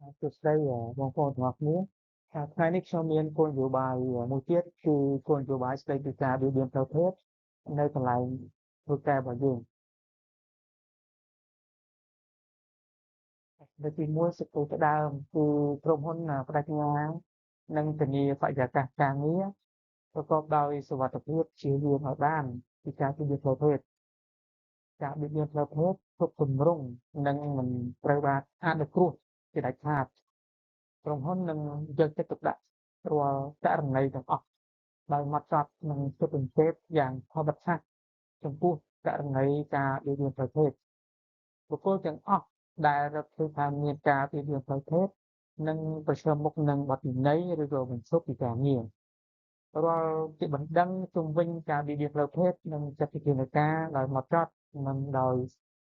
សួស្តីបងប្អូនទាំងអស់គ្នាថ្ងៃនេះខ្ញុំមានគោលនយោបាយមួយទៀតគឺគោលនយោបាយស្តីពីការបៀតបៀនផ្លូវភេទនៅកន្លែងធ្វើការរបស់យើងនៅទីមួយសេចក្តីផ្ដើមគឺក្រុមហ៊ុនបដិញ្ញានិងធានាបរិយាកាសការងារប្រកបដោយសុវត្ថិភាពជាយាមឲ្យបានពីការបៀតបៀនផ្លូវភេទការបៀតបៀនផ្លូវភេទគ្រប់ទម្រង់និងមិនត្រូវបានអនុគ្រោះជាដាច់ខាតក្រុមហ៊ុននឹងយកចិត្តទុកដាក់រាល់ករណីទាំងអស់ដោយហ្មត់ចត់និងស៊ើបអង្កេតយ៉ាងធម្មតាចំពោះករណីការបៀតបៀនផ្លូវភេទបុគ្គលទាំងអស់ដែលរកឃើញថាមានការបៀតបៀនផ្លូវភេទនឹងប្រឈមមុខនឹងបទវិន័យឬក៏បន្ទុកពីការងាររាល់ជាបណ្ដឹងជុំវិញការបៀតបៀនផ្លូវភេទនិងចាត់វិធានការដោយហ្មត់ចត់និងដោយ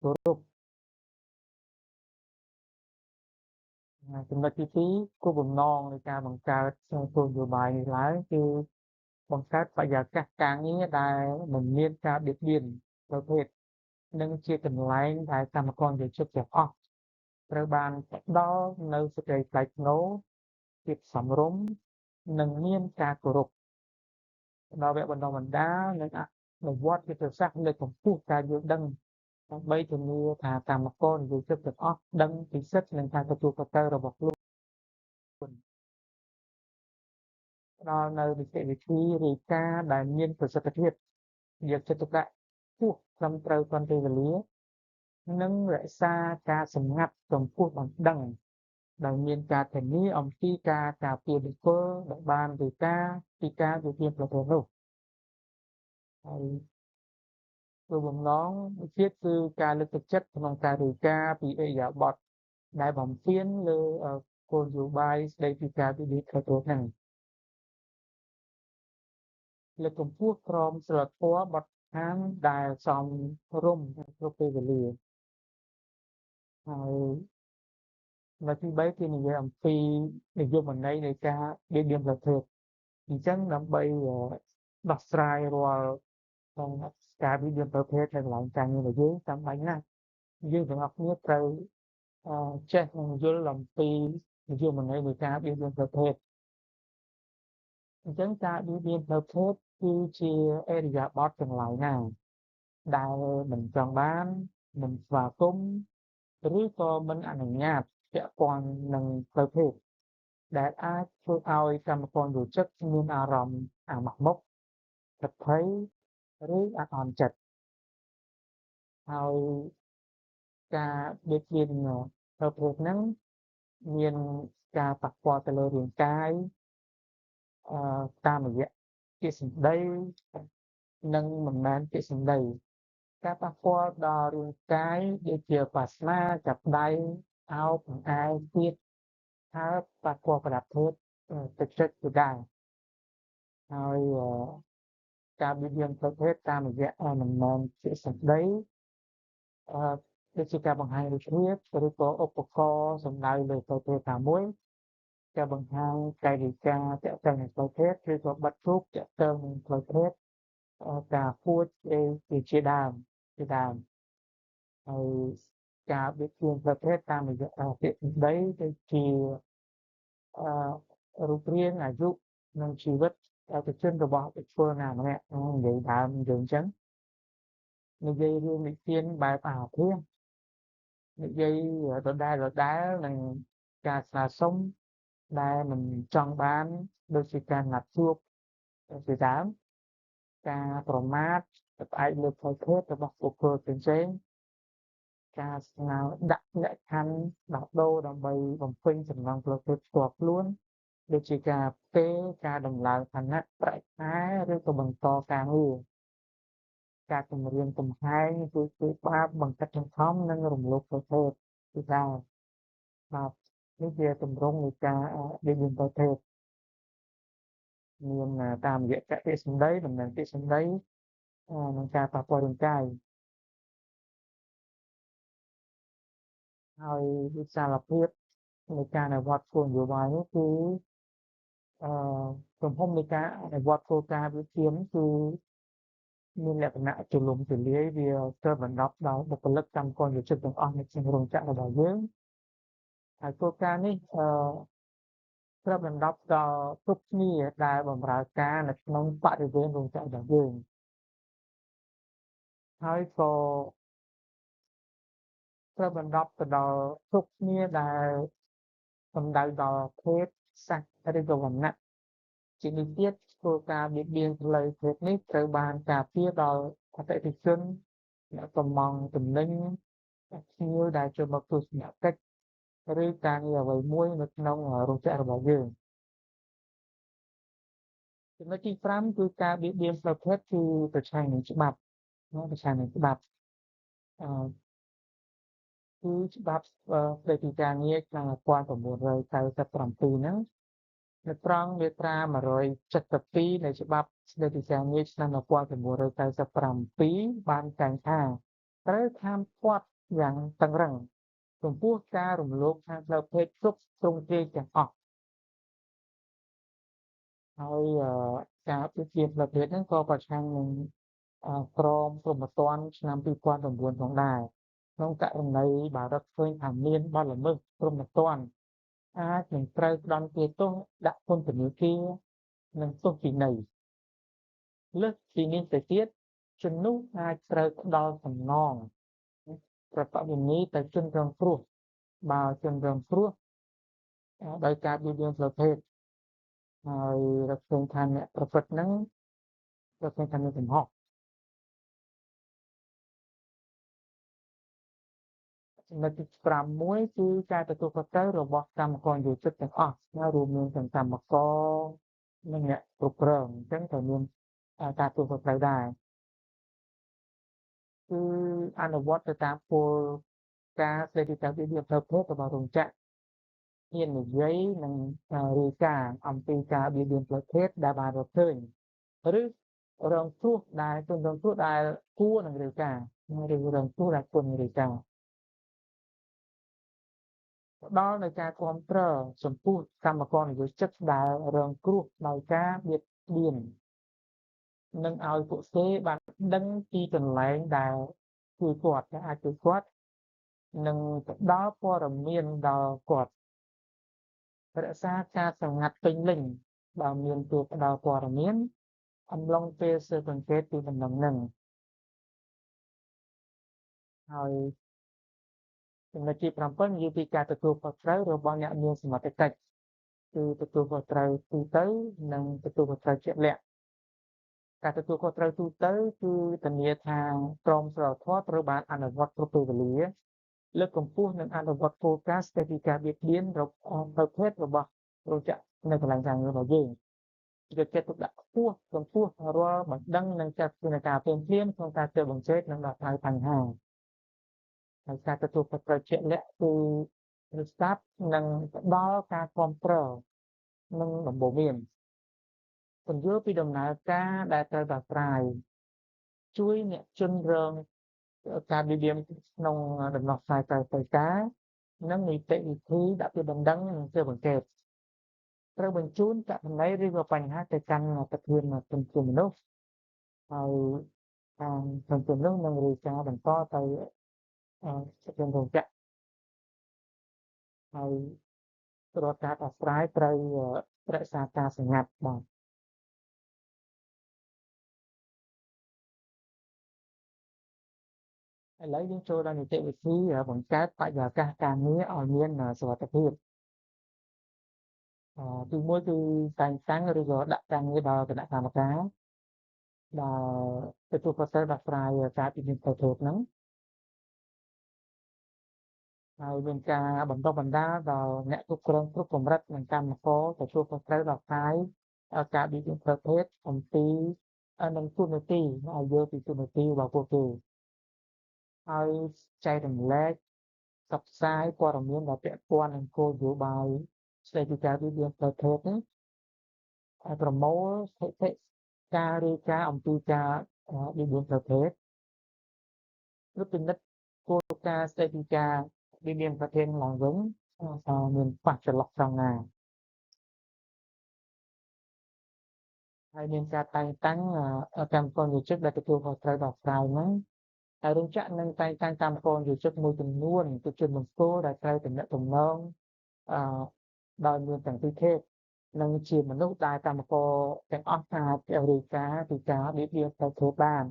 គោរពចំណុចទីពីរគោលបំណងនៃការបង្កើតគោលនយោបាយនេះឡើងគឺបង្កើតបរិយាកាសការងារដែលមិនមានការបៀតបៀនផ្លូវភេទនិងជាកន្លែងដែលកម្មករនិយោជិតទាំងអស់ត្រូវបានផ្ដល់នូវសេចក្តីថ្លៃថ្នូរភាពសមរម្យនិងមានការគោរពដល់វគ្គបណ្ដុះបណ្ដាលនិងអនុវត្តយុទ្ធសាស្ត្រលើកកម្ពស់ការយល់ដឹងដើម្បីធានាថាកម្មករនិយោជិតទាំងអស់ដឹងពីសិទ្ធិនិងការទទួលខុសត្រូវរបស់ខ្លួនផ្ដល់នូវនីតិវិធីរាយការណ៍ដែលមានប្រសិទ្ធភាពយកចិត្តទុកដាក់ខ្ពស់ត្រឹមត្រូវទាន់ពេលវេលានិងរក្សាការសម្ងាត់ចំពោះបណ្ដឹងដោយមានការធានាអំពីការការពារបុគ្គលដែលបានរាយការណ៍ពីការវិធានប្រព័ន្ធនោះហើយគោលបំណងមួយទៀតគឺការលើកទឹកចិត្តក្នុងការរាយការណ៍ពីឥរិយាបថដែលបំពានលើគោលនយោបាយស្តីពីការវិនិច្ឆ័យផ្លូវភេទហ្នឹងលើកកម្ពស់ក្រមសីលធម៌បទដ្ឋានដែលសមរម្យគ្រប់ពេលវេលាហើយនៅទី3គឺនិយាយអំពីនិយមន័យនៃការបៀតបៀនផ្លូវភេទអញ្ចឹងដើម្បីដោះស្រាយរាល់ក្នុងការបៀតបៀនផ្លូវភេទនៅកន្លែងការងាររបស់យើងចាំបាច់ណាស់យើងទាំងអស់គ្នាត្រូវចេះនិងយល់អំពីនិយមន័យនៃការបៀតបៀនផ្លូវភេទអញ្ចឹងការបៀតបៀនផ្លូវភេទគឺជាឥរិយាបថទាំងឡាយណាដែលមិនចង់បានមិនស្វាគមន៍ឬក៏មិនអនុញ្ញាតពាក់ព័ន្ធនឹងផ្លូវភេទដែលអាចធ្វើឲ្យកម្មករយោជិតមានអារម្មណ៍អាម៉ាស់មុខភ័យភ័យឬអាក់អន់ចិត្តហើយការបៀតបៀនផ្លូវភេទហ្នឹងមានការប៉ះពាល់ទៅលើរាងកាយតាមរយៈពាក្យសម្ដីនិងមិនមែនពាក្យសម្ដីការប៉ះពាល់ដល់រាងកាយដូចជាបាសនាចាប់ដៃអោបបង្អែលទៀតហើយប៉ះពាល់ប្រដាប់ភេទទឹកចិត្តជាដើមហើយការបៀតបៀនផ្លូវភេទតាមរយៈមិនមែនពាក្យសម្ដីដូចជាការបង្ហាញរូបភាពឬក៏ឧបករណ៍សំដៅលើផ្លូវភេទណាមួយការបង្ហាញកាយវិការទាក់ទងនឹងផ្លូវភេទឬក៏បិទរូបទាក់ទងនឹងផ្លូវភេទការហួចជាដើមហើយការបៀតបៀនផ្លូវភេទតាមរយៈពាក្យសម្ដីដូចជារូបរាងអាយុនិងជីវិតឯកជនរបស់បុគ្គលណាម្នាក់និយាយដើមយើងអញ្ចឹងនិយាយរឿងនិទានបែបអាភាសនិយាយដដែលនឹងការស្នើសុំដែលមិនចង់បានដូចជាការណាត់ជួបជាដើមការប្រមាថផ្អែកលើផ្លូវភេទរបស់បុគ្គលផ្សេងៗការស្នើដាក់លក្ខខណ្ឌដោះដូរដើម្បីបំពេញចំណង់ផ្លូវភេទផ្ទាល់ខ្លួនដូចជាការផ្ទេរការដំឡើងឋានៈប្រាក់ខែឬក៏បន្តការងារការគម្រាមកំហែងគឺបាបបង្ខិតបង្ខំនិងរំលោភផ្លូវភេទជាដើមបាទនេះជាទម្រង់នៃការបៀតបៀនផ្លូវភេទមានតាមរយៈពាក្យសម្ដីមិនមែនពាក្យសម្ដីនិងការប៉ះពាល់រាងកាយហើយវិសាលភាពនៃការអនុវត្តគោលនយោបាយនេះគឺអឺទំហំនៃការអនុវត្តគោលការណ៍វិធានគឺមានលក្ខណៈទូលំទូលាយវាគ្របដណ្ដប់ដោយបុគ្គលិកកម្មករនិយោជិតទាំងអស់នៅក្នុងរោងចក្ររបស់យើង ហើយគោលការណ៍នេះគ្របដណ្ដប់ដល់គ្រប់គ្នាដែលបម្រើការនៅក្នុងបរិវេណរោងចក្ររបស់យើងហើយក៏គ្របដណ្ដប់ទៅដល់គ្រប់គ្នាដែលសំដៅដល់ភេទសាសឬក៏វណ្ណៈជានេះទៀតគោលការណ៍បៀតបៀនផ្លូវភេទនេះត្រូវបានការពារដល់អតិថិជនអ្នកកម្មង់ទំនិញភ្ញៀវដែលចូលមកទស្សនកិច្ចឬការងារអ្វីមួយនៅក្នុងរោងចក្ររបស់យើងចំណុចទី5គឺការបៀតបៀនផ្លូវភេទគឺប្រឆាំងនឹងច្បាប់ប្រឆាំងនឹងច្បាប់អឺគឺច្បាប់ស្តីពីការងារឆ្នាំ1997ហ្នឹងនៅត្រង់មាត្រា172នៃច្បាប់ស្តីពីការងារឆ្នាំ1997បានចែងថាត្រូវហាមឃាត់យ៉ាងតឹងរ៉ឹងចំពោះការរំលោភខាងផ្លូវភេទគ្រប់ទ្រង់ទ្រាយទាំងអស់ហើយការបៀតបៀនផ្លូវភេទហ្នឹងក៏ប្រឆាំងនឹងក្រមព្រហ្មទណ្ឌឆ្នាំ2009ផងដែរក្នុងករណីបើរកឃើញថាមានបទល្មើសព្រហ្មទណ្ឌអាចនឹងត្រូវផ្តន្ទាទោសដាក់ពន្ធនាគារនិងទោសពិន័យលើសពីនេះទៅទៀតជំនួសអាចត្រូវផ្ដល់សំណងប្រកបវិន័យទៅជនរងគ្រោះបើជនរងគ្រោះដោយការបៀតបៀនផ្លូវភេទហើយរកឃើញថាអ្នកប្រព្រឹត្តហ្នឹងរកឃើញថាមានកំហុសចំណុចទី6គឺការទទួលខុសត្រូវរបស់កម្មករនិយោជិតទាំងអស់រួមមានទាំងកម្មករនិងអ្នកគ្រប់គ្រងអញ្ចឹងត្រូវមានការទទួលខុសត្រូវដែរគឺអនុវត្តទៅតាមគោលការណ៍ស្តីពីការបៀតបៀនផ្លូវភេទរបស់រោងចក្រហ៊ាននិយាយនិងរាយការណ៍អំពីការបៀតបៀនផ្លូវភេទដែលបានរកឃើញឬរងគ្រោះដែលជនរងគ្រោះដែលគួរនឹងរាយការណ៍ឬរងគ្រោះដែលគួរនឹងរាយការណ៍ផ្ដល់នូវការគាំទ្រចំពោះកម្មករនិយោជិតដែលរងគ្រោះដោយការបៀតបៀននិងឲ្យពួកគេបានដឹងពីកន្លែងដែលជួយគាត់អាចជួយគាត់និងផ្ដល់ព័ត៌មានដល់គាត់រក្សាការសម្ងាត់ពេញលេញបើមានទូផ្ដល់ព័ត៌មានអំឡុងពេលស៊ើបអង្កេតពីដំណឹងហ្នឹងហើយចំណុចទី7និយាយពីការទទួលខុសត្រូវរបស់អ្នកមានសមត្ថកិច្ចគឺទទួលខុសត្រូវទូទៅនិងទទួលខុសត្រូវជាក់លាក់ការទទួលខុសត្រូវទូទៅគឺធានាថាក្រមសីលធម៌ត្រូវបានអនុវត្តគ្រប់ពេលវេលាលើកកម្ពស់និងអនុវត្តគោលការណ៍ស្តីពីការបៀតបៀនប្រភេទរបស់រោងចក្រនៅកន្លែងការងាររបស់យើងយកចិត្តទុកដាក់ខ្ពស់ចំពោះរាល់បណ្ដឹងនិងចាត់វិធានការភ្លាមៗក្នុងការស៊ើបអង្កេតនិងដោះស្រាយបញ្ហាហើយការទទួលខុសត្រូវជាក់លាក់គឺស្ដាប់និងផ្ដល់ការគាំទ្រនិងដំបូន្មានពន្យល់ពីដំណើរការដែលត្រូវដោះស្រាយជួយអ្នកជនរងការបៀតបៀនក្នុងដំណោះស្រាយត្រូវការនិងនីតិវិធីដាក់ពាក្យបណ្ដឹងនិងស៊ើបអង្កេតត្រូវបញ្ជូនករណីឬក៏បញ្ហាទៅកាន់ប្រធានសង្គមមនុស្សហើយខាងសង្គមនោះនឹងរាយការណ៍បន្តទៅប្រធានរោងចក្រហើយរាល់ការដោះស្រាយត្រូវរក្សាការសម្ងាត់បាទឥឡូវយើងចូលដល់នីតិវិធីបង្កើតបរិយាកាសការងារឲ្យមានសុវត្ថិភាពទីមួយគឺតែងតាំងឬក៏ដាក់ការងារដល់គណៈកម្មការដែលទទួលខុសត្រូវដោះស្រាយការពិនិត្យផ្លូវភេទហ្នឹងហើយមានការបណ្តុះបណ្ដាលដល់អ្នកគ្រប់គ្រងគ្រប់កម្រិតនិងកម្មករទទួលខុសត្រូវដោះស្រាយការបៀតបៀនផ្លូវភេទអំពីនឹងទូនាទីឲ្យយល់ពីទូនាទីរបស់ពួកគេហើយចែករំលែកផ្សព្វផ្សាយព័ត៌មានដែលពាក់ព័ន្ធនឹងគោលនយោបាយស្តីពីការបៀតបៀនផ្លូវភេទនេះឲ្យប្រមូលស្ថិតិការរាយការណ៍អំពីការបៀតបៀនផ្លូវភេទឬពិនិត្យគោលការណ៍ស្តីពីការបៀតបៀនប្រភេទឡើងវិញថាមានប៉ះចន្លោះត្រង់ណាហើយមានការតែងតាំងកម្មករនិយោជិតដែលទទួលខុសត្រូវដោះស្រាយហ្នឹងហើយរោងចក្រនឹងតែងតាំងកម្មករនិយោជិតមួយចំនួនទៅជាមង្គលដែលត្រូវទំនាក់ទំនង អឺដោយមានទាំងពីរភេទនិងជាមនុស្សដែលកម្មករទាំងអស់អាចរាយការណ៍ពីការបៀតបៀនផ្លូវភេទបាន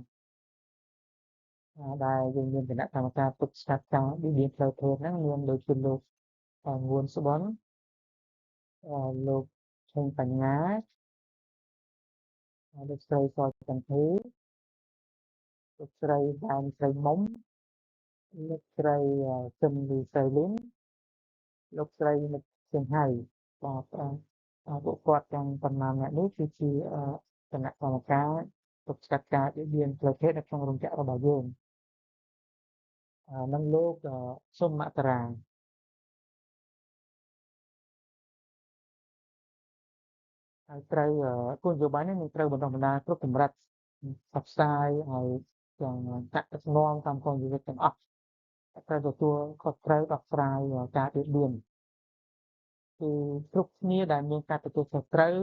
ដែលយើងមានគណៈកម្មការទប់ស្កាត់ការបៀតបៀនផ្លូវភេទហ្នឹងមានដូចជាលោកងួនស្បន់លោកឈុំបញ្ញាលោកស្រីសចន្ទធីលោកស្រីដើមស្រីមុំលោកស្រីសឹមលីសៃលីនលោកស្រីនិតសៀងហៃបាទពួកគាត់ទាំងប៉ុន្មានអ្នកនេះគឺជាគណៈកម្មការទប់ស្កាត់ការបៀតបៀនផ្លូវភេទនៅក្នុងរោងចក្ររបស់យើងនិងលោកសុំមករាហើយត្រូវគោលនយោបាយនេះនឹងត្រូវបណ្ដុះបណ្ដាលគ្រប់កម្រិតផ្សព្វផ្សាយឲ្យទាំងតាក់ទឹកនាំតាមគោលនយោបាយទាំងអស់ត្រូវទទួលខុសត្រូវដោះស្រាយការបៀតបៀនគឺគ្រប់គ្នាដែលមានការទទួលខុសត្រូវ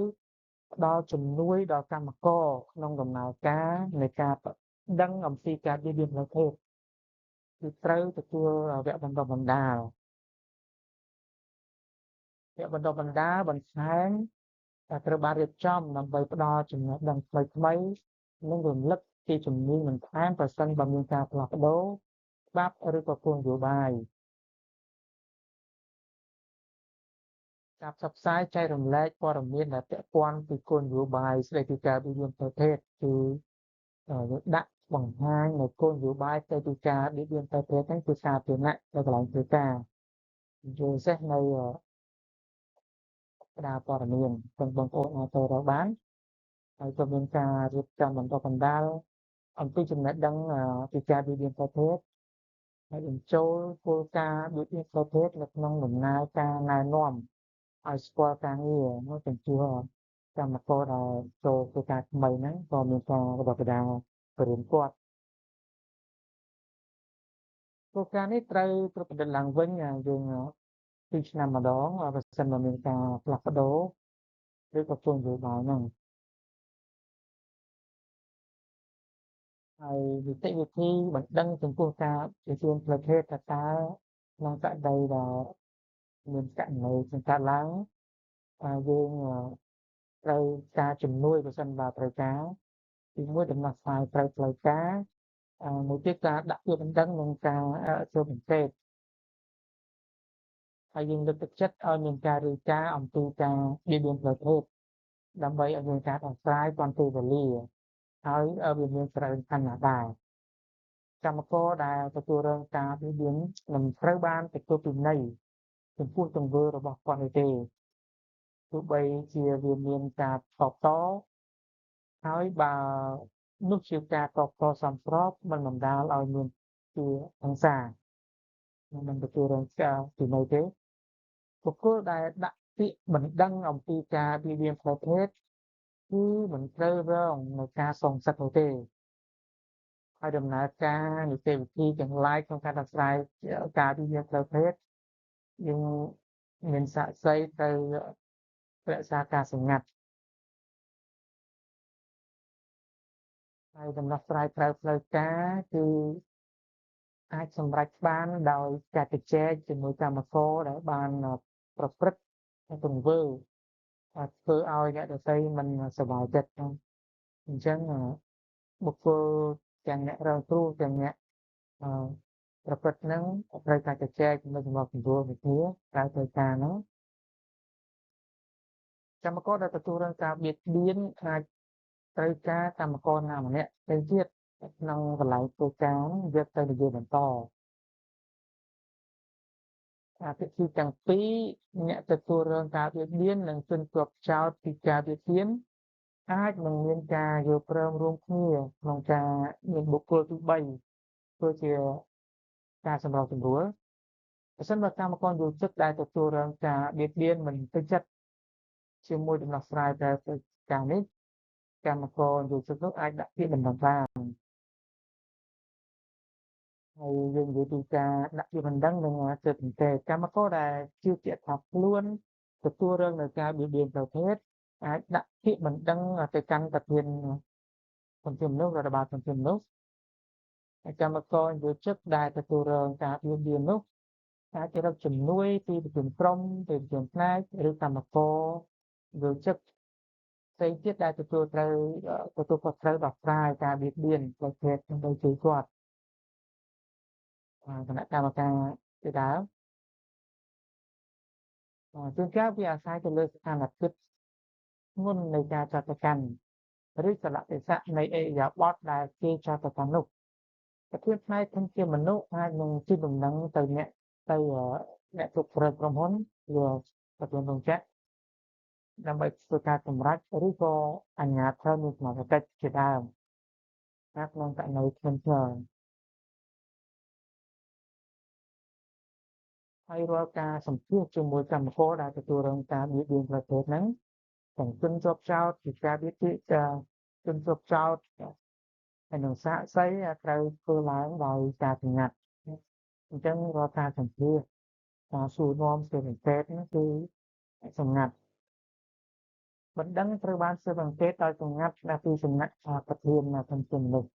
ផ្ដល់ជំនួយដល់កម្មករក្នុងដំណើរការនៃការដឹងអំពីការបៀតបៀនផ្លូវភេទគឺត្រូវទទួលវគ្គបណ្ដុះបណ្ដាលបន្ថែមត្រូវបានរៀបចំដើម្បីផ្ដល់ចំណេះដឹងថ្មីៗនិងរំលឹកពីជំនាញបន្ថែមប្រសិនបើមានការផ្លាស់ប្ដូរច្បាប់ឬក៏គោលនយោបាយការផ្សព្វផ្សាយចែករំលែកព័ត៌មានដែលពាក់ព័ន្ធពីគោលនយោបាយស្ដីពីការបៀតបៀនផ្លូវភេទគឺដាក់បង្ហាញនៅគោលនយោបាយស្ដីពីការបៀតបៀនផ្លូវភេទហ្នឹងគឺសាធារណៈនៅកន្លែងធ្វើការជាពិសេសនៅផ្សារព័ត៌មានទាំងបងប្អូនអាចទៅរកបានហើយក៏មានការរៀបចំបណ្ដុះបណ្ដាលអំពីចំណេះដឹងពីការបៀតបៀនផ្លូវភេទហើយបញ្ចូលគោលការណ៍បៀតបៀនផ្លូវភេទនៅក្នុងដំណើរការណែនាំឲ្យស្គាល់ការងារមកទាំងជួកម្មករដែលចូលធ្វើការថ្មីហ្នឹងក៏មានការបណ្ដុះបណ្ដាលបរិញ្ញាគាត់គោលការណ៍នេះត្រូវត្រួតពិនិត្យឡើងវិញយើង2ឆ្នាំម្ដងបើសិនបើមានការផ្លាស់ប្ដូរឬក៏គោលនយោបាយហ្នឹងហើយនីតិវិធីបណ្ដឹងចំពោះការបៀតបៀនផ្លូវភេទថាតើក្នុងករណីដែលមានករណីបង្កើតឡើងយើងត្រូវការជំនួយប្រសិនបើត្រូវការទីមួយដំណោះស្រាយត្រូវផ្លូវការមួយទៀតការដាក់ពាក្យបណ្ដឹងនិងការចូលសង្កេតហើយយើងលើកទឹកចិត្តឲ្យមានការរាយការណ៍អំពីការបៀតបៀនផ្លូវភេទដើម្បីឲ្យមានការដោះស្រាយទាន់ពេលវេលាហើយវាមានសារៈសំខាន់ណាស់ដែរកម្មករដែលទទួលរងការបៀតបៀនមិនត្រូវបានទទួលពិន័យចំពោះទង្វើរបស់គាត់នោះទេទោះបីជាវាមានការតបតហើយបើនោះជាការតបតសមស្របមិនបណ្ដាលឲ្យមានជាហិង្សាមិនទទួលរងការពិន័យទេបុគ្គលដែលដាក់ពាក្យបណ្ដឹងអំពីការបៀតបៀនផ្លូវភេទគឺមិនត្រូវរងនឹងការសងសឹកនោះទេហើយដំណើរការនីតិវិធីទាំងឡាយក្នុងការដោះស្រាយការបៀតបៀនផ្លូវភេទយើងមានសាក្សីត្រូវរក្សាការសម្ងាត់ហើយដំណោះស្រាយត្រូវផ្លូវការគឺអាចសម្រេចបានដោយការជជែកជាមួយកម្មករដែលបានប្រព្រឹត្តទង្វើធ្វើឲ្យអ្នកដទៃមិនសប្បាយចិត្តអញ្ចឹងបុគ្គលទាំងអ្នករងគ្រោះទាំងអ្នកប្រព្រឹត្តហ្នឹងត្រូវការជជែកជាមួយសម្របសម្រួលvớiគ្នាក្រៅត្រូវការហ្នឹងកម្មករដែលទទួលរងការបៀតបៀនអាចត្រូវការកម្មករណាម្នាក់ផ្សេងទៀតក្នុងកន្លែងធ្វើការយកទៅនិយាយបន្តភាគីទាំងពីរអ្នកទទួលរងការបៀតបៀននិងជនជាប់ចោទពីការបៀតបៀនអាចនឹងមានការយល់ព្រមរួមគ្នាក្នុងការមានបុគ្គលទី3ធ្វើជាការសម្របសម្រួលប្រសិនបើកម្មករយល់ចិត្តដែលទទួលរងការបៀតបៀនមិនពេញចិត្តជាមួយដំណោះស្រាយដែលធ្វើការនេះកម្មករយល់ចិត្តនោះអាចដាក់ពាក្យបណ្ដឹងបានហើយយើងនិយាយពីការដាក់ពាក្យបណ្ដឹងនិងស៊ើបអង្កេតកម្មករដែលជឿជាក់ថាខ្លួនទទួលរងនឹងការបៀតបៀនផ្លូវភេទអាចដាក់ពាក្យបណ្ដឹងទៅកាន់ប្រធានសង្គមនោះរដ្ឋបាលសង្គមនោះហើយកម្មករយល់ចិត្តដែលទទួលរងការបៀតបៀននោះ អាចរកជំនួយពីប្រធានក្រុមពីប្រធានផ្នែកឬកម្មករឬchứcផ្សេងទៀតដែលទទួលខុសត្រូវដោះស្រាយការបៀតបៀនផ្លូវភេទដើម្បីជួយគាត់គណៈកម្មការជាដើមជួនកាលវាអាស្រ័យទៅលើស្ថានភាពធ្ងន់នៃការចាត់ប្រកាន់ឬកលៈទេសៈនៃឥរិយាបថដែលគេចាត់ប្រកាន់នោះប្រធានផ្នែកធនធានមនុស្សអាចនឹងជូនដំណឹងទៅអ្នកគ្រប់គ្រងក្រុមហ៊ុនឬប្រធានរោងចក្រដើម្បីធ្វើការសម្រេចឬក៏អាជ្ញាធរមានសមត្ថកិច្ចជាដើមក្នុងករណីធ្ងន់ធ្ងរហើយរាល់ការសម្ភាសជាមួយកម្មករដែលទទួលរងការបៀតបៀនផ្លូវភេទហ្នឹងទាំងជនជាប់ចោតពីការបៀតបៀនជនជាប់ចោតហើយនឹងសាក្សីត្រូវធ្វើឡើងដោយការសម្ងាត់អញ្ចឹងរាល់ការសម្ភាសការសួរនាំពីប្រទេសហ្នឹងគឺសម្ងាត់បណ្ដឹងត្រូវបានស៊ើបអង្កេតដោយសម្ងាត់ពីសំណាក់ប្រធានធនធានមនុស្ស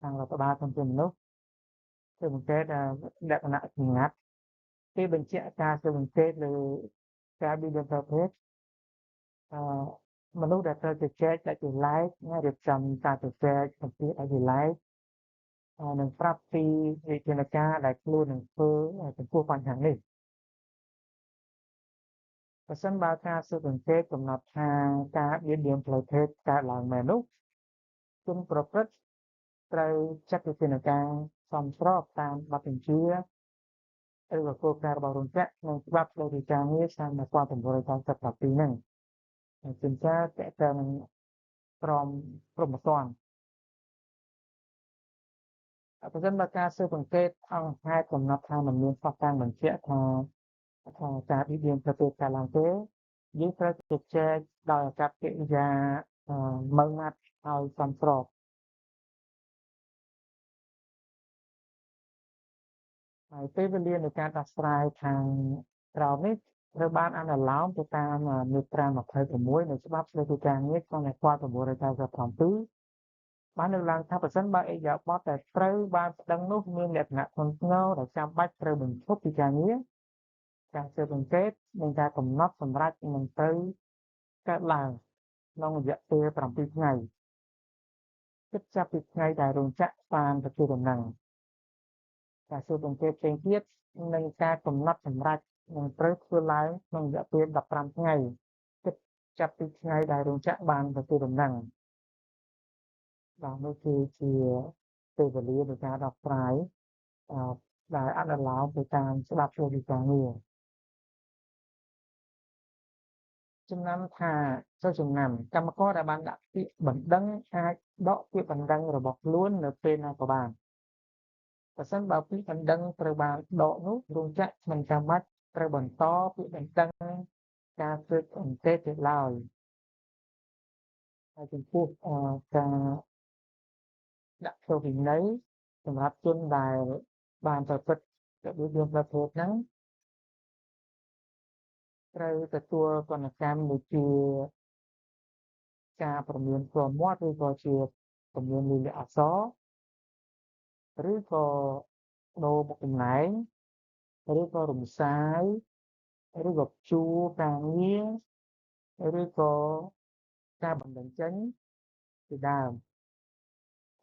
ខាងរដ្ឋបាលធនធានមនុស្សស៊ើបអង្កេតលក្ខណៈសម្ងាត់គេបញ្ជាក់ការស៊ើបអង្កេតលើការបៀតបៀនប្រភេទមនុស្សដែលត្រូវជជែកដាច់ដោយឡែករៀបចំការជជែកសម្ភាសដាច់ដោយឡែកនិងប្រាប់ពីវិធានការដែលខ្លួននឹងធ្វើចំពោះបញ្ហានេះប្រសិនបើការស៊ើបអង្កេតកំណត់ថាការបៀតបៀនផ្លូវភេទកើតឡើងមែននោះជនប្រព្រឹត្តត្រូវចាត់វិធានការសមស្របតាមបទបញ្ជាឬក៏គោលការណ៍របស់រោងចក្រក្នុងច្បាប់ស្តីពីការងារឆ្នាំ1997ហ្នឹងជួនកាលតើតើនឹងព្រមទណ្ឌប្រសិនបើការស៊ើបអង្កេតអង្គហេតុកំណត់ថាមិនមានផុសតាងបញ្ជាក់ថាការបៀតបៀនប្រភេទកើតឡើងទេយើងត្រូវជជែកដោយអាកប្បកិរិយាម៉ឺងម៉ាត់ឲ្យសមស្របហើយពេលវេលានៃការដោះស្រាយខាងក្រោមនេះត្រូវបានអនុលោមទៅតាមមាត្រា26នៃច្បាប់ស្តីពីការងារឆ្នាំ1997បានលើកឡើងថាប្រសិនបើឥរិយាបថដែលត្រូវបានប្តឹងនោះមានលក្ខណៈធ្ងន់ធ្ងរដែលចាំបាច់ត្រូវបញ្ឈប់ពីការងារការស៊ើបអង្កេតនិងការកំណត់សម្រាប់នឹងត្រូវកើតឡើងក្នុងរយៈពេល7ថ្ងៃគិតចាប់ពីថ្ងៃដែលរោងចក្របានទទួលដំណឹងការស៊ើបអង្កេតផ្សេងទៀតនិងការកំណត់សម្រាប់នឹងត្រូវធ្វើឡើងក្នុងរយៈពេល15ថ្ងៃគិតចាប់ពីថ្ងៃដែលរោងចក្របានទទួលដំណឹងបាទនោះគឺជាពេលវេលានៃការដោះស្រាយដែលអនុលោមទៅតាមច្បាប់ស្តីពីការងារចំណាំថាចូលចំណាំកម្មករដែលបានដាក់ពាក្យបណ្ដឹងអាចដកពាក្យបណ្ដឹងរបស់ខ្លួននៅពេលណាក៏បានប្រសិនបើពាក្យបណ្ដឹងត្រូវបានដកនោះរោងចក្រមិនចាំបាច់ត្រូវបន្តពាក្យបណ្ដឹងការស៊ើបអង្កេតទៀតឡើយហើយចំពោះការដាក់ទោសវិន័យសម្រាប់ជនដែលបានប្រព្រឹត្តរបៀបផ្លូវភេទហ្នឹងត្រូវទទួលទណ្ឌកម្មដូចជាការព្រមានផ្ទាល់មាត់ឬក៏ជាព្រមានលិលាអក្សរឬក៏ដូរមុខតំណែងឬក៏រំសាយឬក៏ព្យួរការងារឬក៏ការបណ្ដឹងចេញជាដើម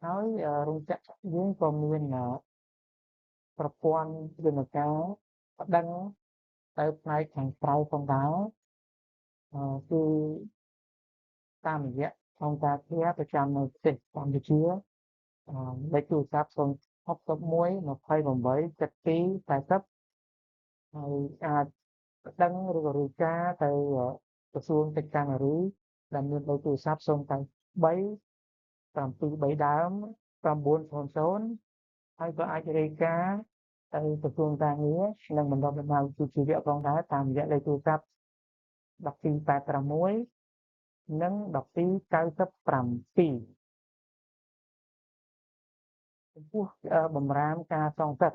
ហើយរោងចក្រយើងក៏មានប្រព័ន្ធយន្តការប្តឹងទៅផ្នែកខាងក្រៅផងដែរគឺតាមរយៈអង្គការឃ្លាប្រចាំនៅប្រទេសកម្ពុជាលេខទូរស័ព្ទ061 28 72 40ហើយអាចប្តឹងឬក៏រាយការណ៍ទៅក្រសួងកិច្ចការនារីដែលមានលេខទូរស័ព្ទ083 73ដើម900ហើយក៏អាចរាយការណ៍ទៅក្រសួងការងារនិងបណ្ដុះបណ្ដាលវិជ្ជាជីវៈផងដែរតាមរយៈលេខទូរស័ព្ទ1286និង1297ចំពោះបម្រាមការសងសឹក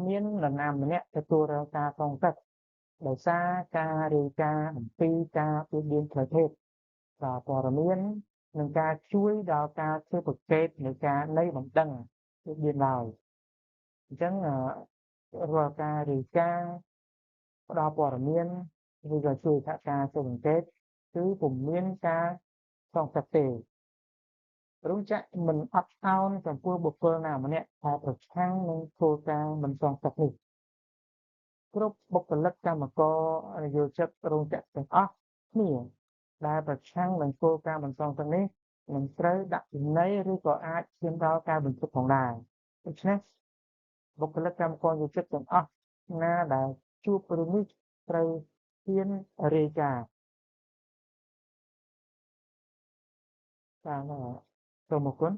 មាននរណាម្នាក់ទទួលរងការសងសឹកដោយសារការរាយការណ៍អំពីការបៀតបៀនផ្លូវភេទសារព័ត៌មាននិងការជួយដល់ការស៊ើបអង្កេតនៃការនៃបណ្ដឹងបៀតបៀនឡើយអញ្ចឹង រាល់ការរាយការណ៍ផ្ដល់ព័ត៌មានឬក៏ជួយសហការស៊ើបអង្កេតគឺពុំមានការសងសឹកទេរោងចក្រមិនអត់ឱនចំពោះបុគ្គលណាម្នាក់ដែលប្រឆាំងនឹងគោលការណ៍មិនសងសឹកនេះគ្រប់បុគ្គលិកកម្មករនិយោជិតរោងចក្រទាំងអស់គ្នាដែលប្រឆាំងនឹងគោលការណ៍មិនសងសឹកនេះនឹងត្រូវដាក់ពិន័យឬក៏អាចឈានដល់ការបញ្ឈប់ផងដែរដូច្នេះបុគ្គលិកកម្មករនិយោជិតទាំងអស់ណាដែលជួបរឿងនេះត្រូវហ៊ានរាយការណ៍តាមសូមអរគុណ